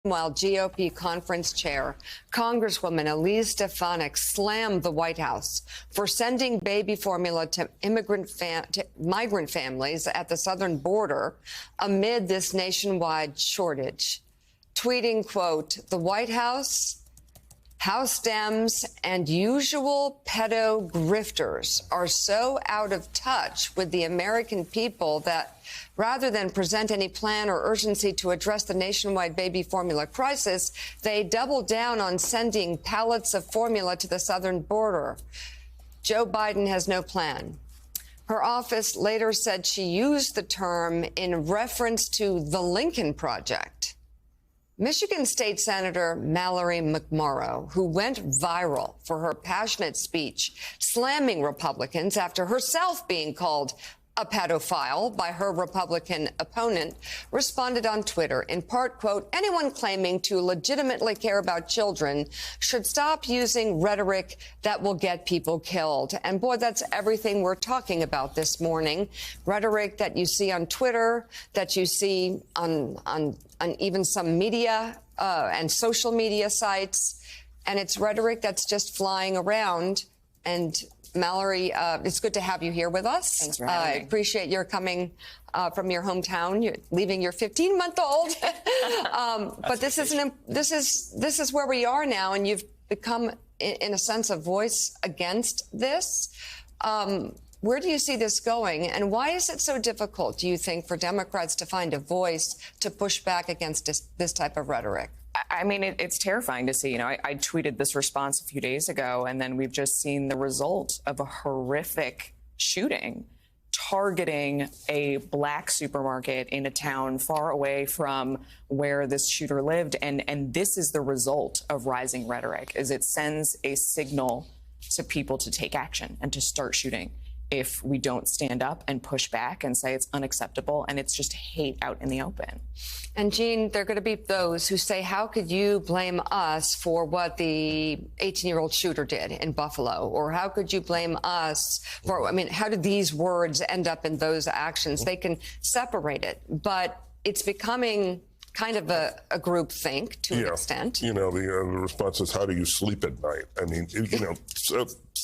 While GOP conference chair, Congresswoman Elise Stefanik slammed the White House for sending baby formula to migrant families at the southern border amid this nationwide shortage. Tweeting, quote, "The White House Dems, and usual pedo grifters are so out of touch with the American people that rather than present any plan or urgency to address the nationwide baby formula crisis, they double down on sending pallets of formula to the southern border. Joe Biden has no plan." Her office later said she used the term in reference to the Lincoln Project. Michigan State Senator Mallory McMorrow, who went viral for her passionate speech slamming Republicans after herself being called a pedophile by her Republican opponent, responded on Twitter, in part, quote, "Anyone claiming to legitimately care about children should stop using rhetoric that will get people killed." And boy, that's everything we're talking about this morning. Rhetoric that you see on Twitter, that you see on even some media and social media sites. And it's rhetoric that's just flying around. And Mallory, it's good to have you here with us. Thanks for having me. I appreciate your coming from your hometown. You're leaving your 15-month-old. But this is where we are now, and you've become, in a sense, a voice against this. Where do you see this going, and why is it so difficult, do you think, for Democrats to find a voice to push back against this type of rhetoric? I mean, it's terrifying to see. You know, I tweeted this response a few days ago, and then we've just seen the result of a horrific shooting targeting a black supermarket in a town far away from where this shooter lived. And this is the result of rising rhetoric, is it sends a signal to people to take action and to start shooting if we don't stand up and push back and say it's unacceptable, and it's just hate out in the open. And Jean, there are going to be those who say, how could you blame us for what the 18-year-old shooter did in Buffalo? Or how could you blame us for, I mean, how did these words end up in those actions? They can separate it, but it's becoming kind of a group think to an extent. You know, the response is, how do you sleep at night? I mean, you know,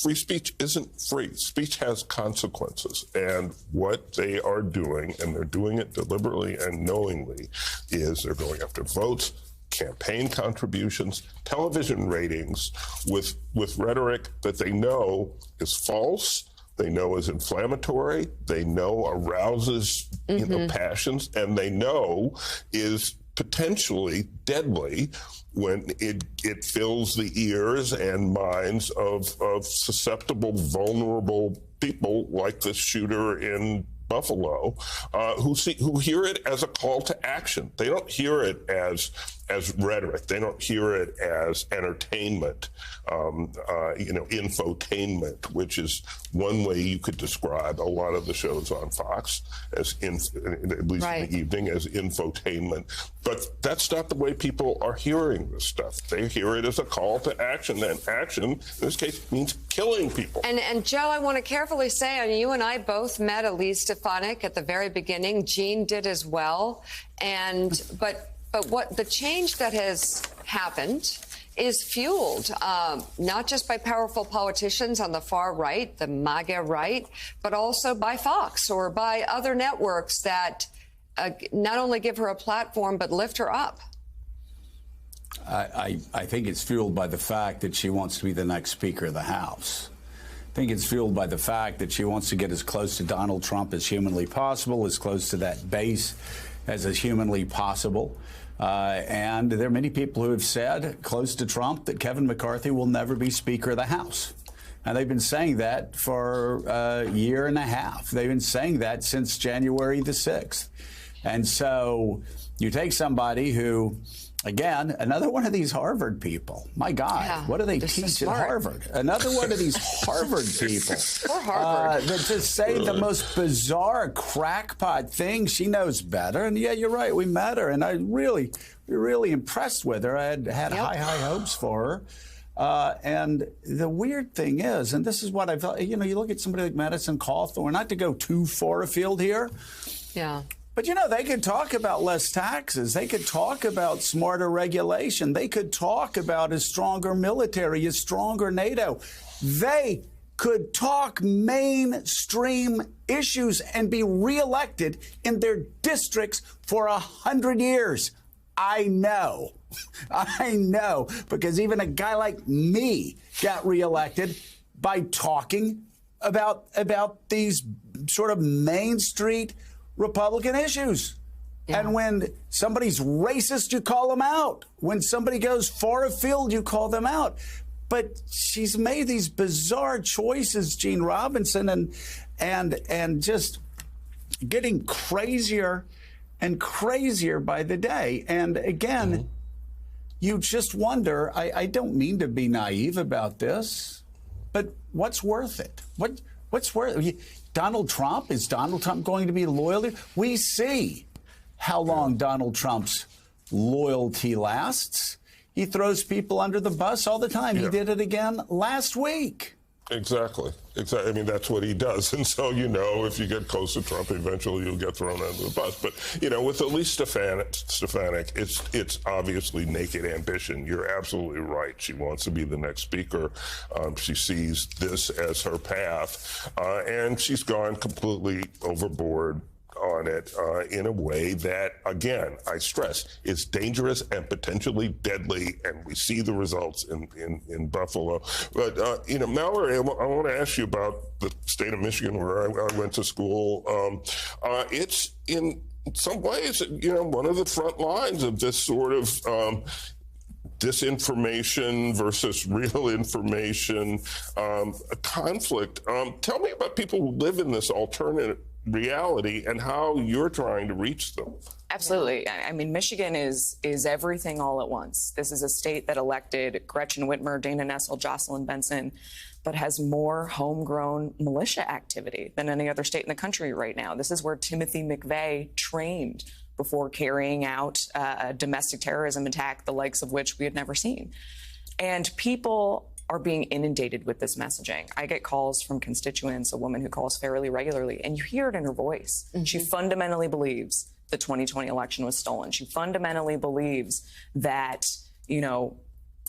free speech isn't free. Speech has consequences. And what they are doing, and they're doing it deliberately and knowingly, is they're going after votes, campaign contributions, television ratings with rhetoric that they know is false, they know is inflammatory, they know arouses you know, passions, and they know is potentially deadly when it fills the ears and minds of susceptible, vulnerable people like this shooter in Buffalo, who hear it as a call to action. They don't hear it as rhetoric. They don't hear it as entertainment, you know, infotainment, which is one way you could describe a lot of the shows on Fox, as at least in the evening, as infotainment. But that's not the way people are hearing this stuff. They hear it as a call to action, and action, in this case, means killing people. And Joe, I want to carefully say, I mean, you and I both met Elise Stefanik at the very beginning. Jean did as well. But what the change that has happened is fueled not just by powerful politicians on the far right, the MAGA right, but also by Fox or by other networks that not only give her a platform, but lift her up. I think it's fueled by the fact that she wants to be the next Speaker of the House. I think it's fueled by the fact that she wants to get as close to Donald Trump as humanly possible, as close to that base as is humanly possible. And there are many people who have said, close to Trump, that Kevin McCarthy will never be Speaker of the House. And they've been saying that for a year and a half. They've been saying that since January the 6th. And so you take somebody who, again, another one of these Harvard people. My God, what do they teach at Harvard? Another one of these Harvard people. Or Harvard. That to say the most bizarre crackpot thing. She knows better. And yeah, you're right. We met her, and I really impressed with her. I had high hopes for her. And the weird thing is, and this is what I felt, you know, you look at somebody like Madison Cawthorn, not to go too far afield here. Yeah. But, they could talk about less taxes. They could talk about smarter regulation. They could talk about a stronger military, a stronger NATO. They could talk mainstream issues and be reelected in their districts for 100 years. I know. I know, because even a guy like me got reelected by talking about these sort of Main Street Republican issues. Yeah. And when somebody's racist, you call them out. When somebody goes far afield, you call them out. But she's made these bizarre choices, Gene Robinson, and just getting crazier and crazier by the day. And again, you just wonder, I don't mean to be naive about this, but what's worth it? What's worth it? Donald Trump, is Donald Trump going to be loyal? We see how long Donald Trump's loyalty lasts. He throws people under the bus all the time. Yeah. He did it again last week. Exactly. I mean, that's what he does. And so, if you get close to Trump, eventually you'll get thrown under the bus. But, with Elise Stefanik, it's obviously naked ambition. You're absolutely right. She wants to be the next speaker. She sees this as her path. And she's gone completely overboard on it in a way that, again, I stress, is dangerous and potentially deadly, and we see the results in Buffalo. But, Mallory, I want to ask you about the state of Michigan, where I went to school. It's, in some ways, one of the front lines of this sort of disinformation versus real information conflict. Tell me about people who live in this alternate reality and how you're trying to reach them. Absolutely. I mean, Michigan is everything all at once. This is a state that elected Gretchen Whitmer, Dana Nessel, Jocelyn Benson, but has more homegrown militia activity than any other state in the country right now. This is where Timothy McVeigh trained before carrying out a domestic terrorism attack, the likes of which we had never seen. And people are being inundated with this messaging. I get calls from constituents, a woman who calls fairly regularly, and you hear it in her voice. Mm-hmm. She fundamentally believes the 2020 election was stolen. She fundamentally believes that,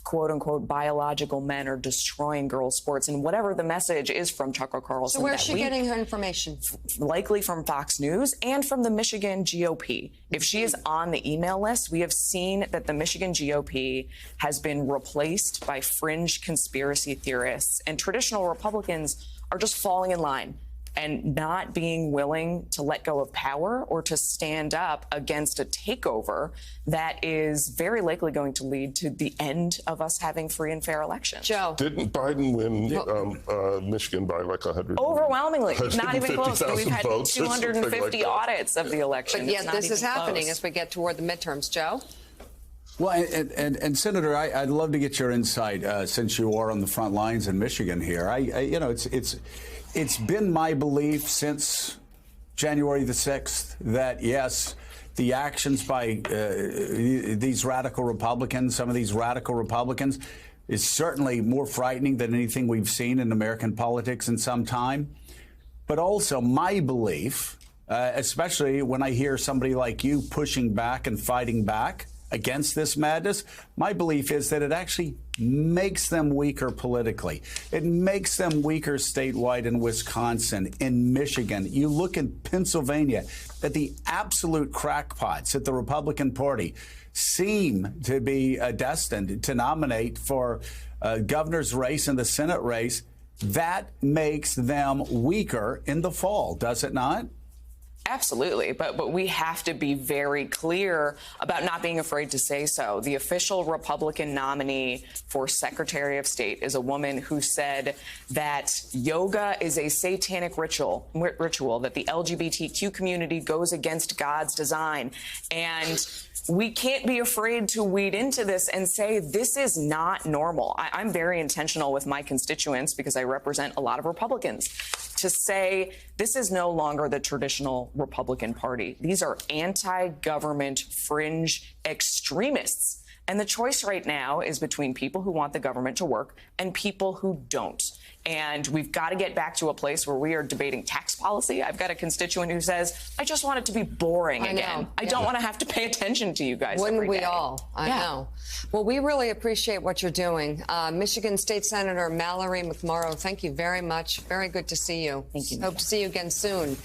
quote unquote, biological men are destroying girls' sports, and whatever the message is from Tucker Carlson. So where's she getting her information? Likely from Fox News and from the Michigan GOP. If she is on the email list, we have seen that the Michigan GOP has been replaced by fringe conspiracy theorists, and traditional Republicans are just falling in line and not being willing to let go of power or to stand up against a takeover that is very likely going to lead to the end of us having free and fair elections. Joe. Didn't Biden win Michigan by like 100? Overwhelmingly. Not even close. We've had votes, 250 audits of the election. But yet this is happening as we get toward the midterms. Joe? Well, and Senator, I'd love to get your insight since you are on the front lines in Michigan here. It's been my belief since January the 6th that, yes, the actions by these radical Republicans, some of these radical Republicans, is certainly more frightening than anything we've seen in American politics in some time. But also my belief, especially when I hear somebody like you pushing back and fighting back against this madness, my belief is that it actually makes them weaker politically. It makes them weaker statewide in Wisconsin, in Michigan. You look in Pennsylvania at the absolute crackpots at the Republican Party seem to be destined to nominate for governor's race and the Senate race. That makes them weaker in the fall, does it not? Absolutely. But we have to be very clear about not being afraid to say so. The official Republican nominee for Secretary of State is a woman who said that yoga is a satanic ritual, that the LGBTQ community goes against God's design. And we can't be afraid to weed into this and say this is not normal. I'm very intentional with my constituents, because I represent a lot of Republicans, to say this is no longer the traditional Republican Party. These are anti-government fringe extremists. And the choice right now is between people who want the government to work and people who don't. And we've got to get back to a place where we are debating tax policy. I've got a constituent who says, I just want it to be boring again. I don't want to have to pay attention to you guys. Wouldn't every we day. all? I know. Well, we really appreciate what you're doing. Michigan State Senator Mallory McMorrow, thank you very much. Very good to see you. Thank you. Hope to see you again soon.